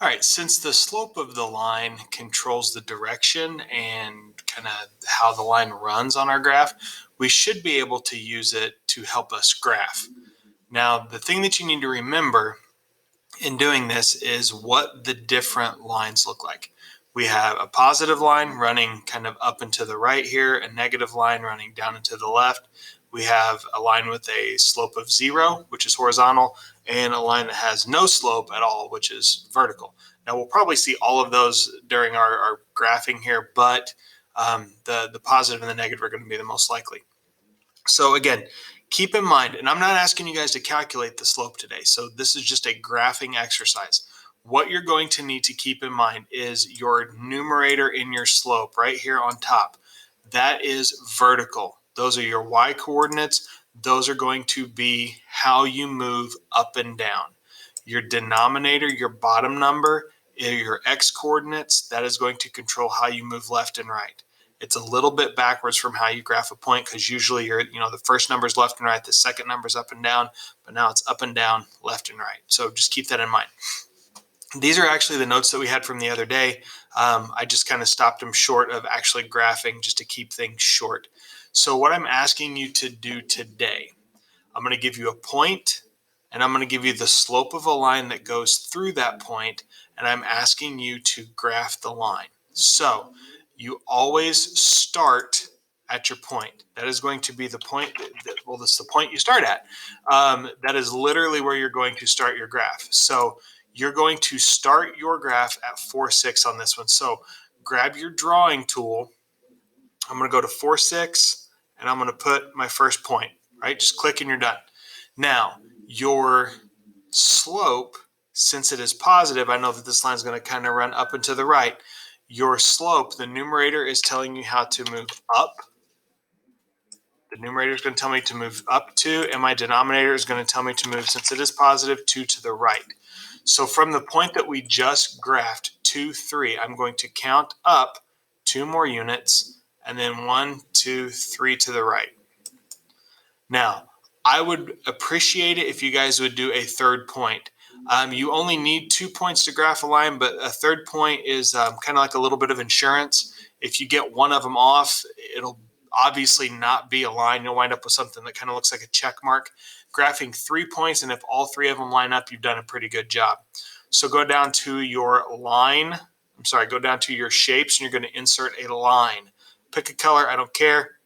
All right, since the slope of the line controls the direction and kind of how the line runs on our graph, we should be able to use it to help us graph. Now, the thing that you need to remember in doing this is what the different lines look like. We have a positive line running kind of up and to the right here, a negative line running down and to the left. We have a line with a slope of 0, which is horizontal, and a line that has no slope at all, which is vertical. Now, we'll probably see all of those during our graphing here, but the positive and the negative are going to be the most likely. So again, keep in mind, and I'm not asking you guys to calculate the slope today, so this is just a graphing exercise. What you're going to need to keep in mind is your numerator in your slope right here on top. That is vertical. Those are your y coordinates. Those are going to be how you move up and down. Your denominator, your bottom number, your x coordinates, that is going to control how you move left and right. It's a little bit backwards from how you graph a point because usually the first number is left and right, the second number is up and down, but now it's up and down, left and right. So just keep that in mind. These are actually the notes that we had from the other day. I just kind of stopped them short of actually graphing just to keep things short. So what I'm asking you to do today, I'm going to give you a point and I'm going to give you the slope of a line that goes through that point, and I'm asking you to graph the line. So you always start at your point. That is going to be the point. Well, that's the point you start at. That is literally where you're going to start your graph. So you're going to start your graph at 4, 6 on this one. So grab your drawing tool. I'm going to go to 4, 6, and I'm going to put my first point, right? Just click and you're done. Now, your slope, since it is positive, I know that this line is going to kind of run up and to the right. Your slope, the numerator is telling you how to move up. The numerator is going to tell me to move up 2, and my denominator is going to tell me to move, since it is positive, 2 to the right. So from the point that we just graphed, 2, 3, I'm going to count up 2 more units, and then 1, 2, 3 to the right. Now, I would appreciate it if you guys would do a third point. You only need 2 points to graph a line, but a third point is kind of like a little bit of insurance. If you get one of them off, it'll obviously not be a line. You'll wind up with something that kind of looks like a check mark. Graphing 3 points, and if all 3 of them line up, you've done a pretty good job. So go down to your line. Go down to your shapes, and you're going to insert a line. Pick a color, I don't care.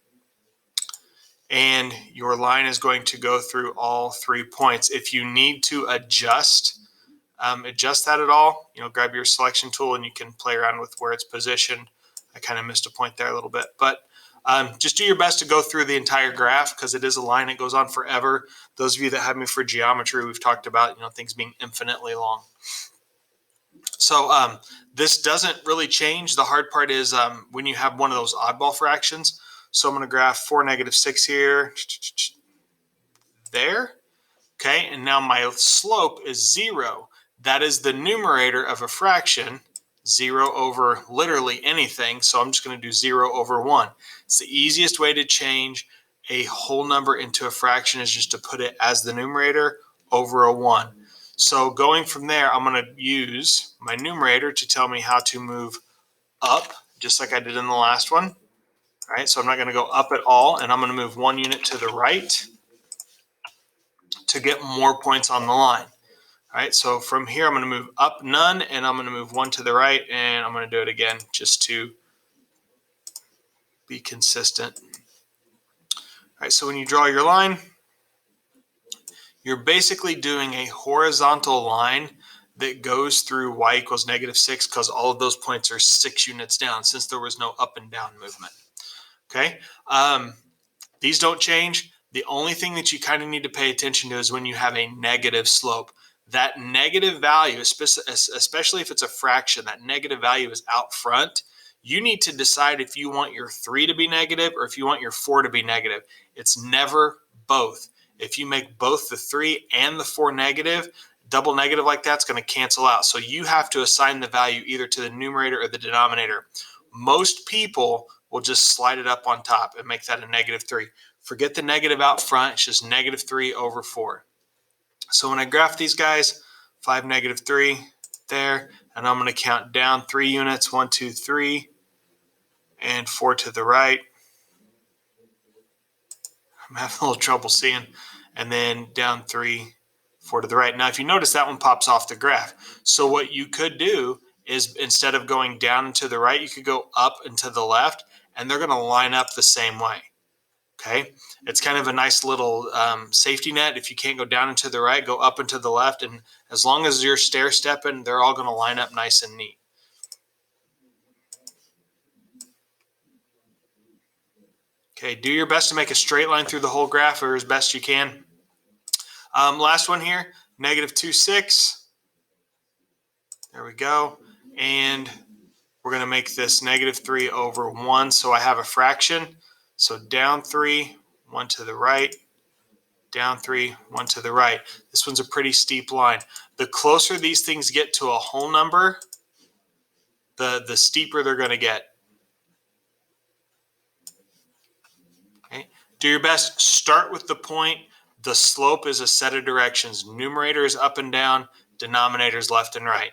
And your line is going to go through all 3 points. If you need to adjust that at all, grab your selection tool and you can play around with where it's positioned. I kind of missed a point there a little bit, but just do your best to go through the entire graph because it is a line. It goes on forever. Those of you that have me for geometry, we've talked about things being infinitely long. So this doesn't really change. The hard part is when you have one of those oddball fractions. So I'm going to graph 4, -6 here, there. Okay, and now my slope is 0. That is the numerator of a fraction, 0 over literally anything. So I'm just going to do 0 over 1. It's the easiest way to change a whole number into a fraction is just to put it as the numerator over a 1. So going from there, I'm going to use my numerator to tell me how to move up, just like I did in the last one. All right, so I'm not going to go up at all, and I'm going to move 1 unit to the right to get more points on the line. All right, so from here, I'm going to move up none, and I'm going to move 1 to the right, and I'm going to do it again just to be consistent. All right, so when you draw your line, you're basically doing a horizontal line that goes through y equals -6 because all of those points are 6 units down since there was no up and down movement. Okay, these don't change. The only thing that you kind of need to pay attention to is when you have a negative slope. That negative value, especially if it's a fraction, that negative value is out front. You need to decide if you want your 3 to be negative or if you want your 4 to be negative. It's never both. If you make both the 3 and the 4 negative, double negative like that's going to cancel out. So you have to assign the value either to the numerator or the denominator. Most people will just slide it up on top and make that a -3. Forget the negative out front. It's just -3 over 4. So when I graph these guys, 5, -3 there, and I'm going to count down 3 units, 1, 2, 3, and 4 to the right. I'm having a little trouble seeing. And then down 3, 4 to the right. Now, if you notice, that one pops off the graph. So what you could do is, instead of going down and to the right, you could go up and to the left, and they're going to line up the same way. Okay, it's kind of a nice little safety net. If you can't go down and to the right, go up and to the left, and as long as you're stair stepping, they're all going to line up nice and neat. Okay, do your best to make a straight line through the whole graph, or as best you can. Last one here, -2, 6. There we go. And we're going to make this -3 over 1, so I have a fraction. So down 3, 1 to the right, down 3, 1 to the right. This one's a pretty steep line. The closer these things get to a whole number, the steeper they're going to get. Okay. Do your best. Start with the point. The slope is a set of directions. Numerator is up and down. Denominator is left and right.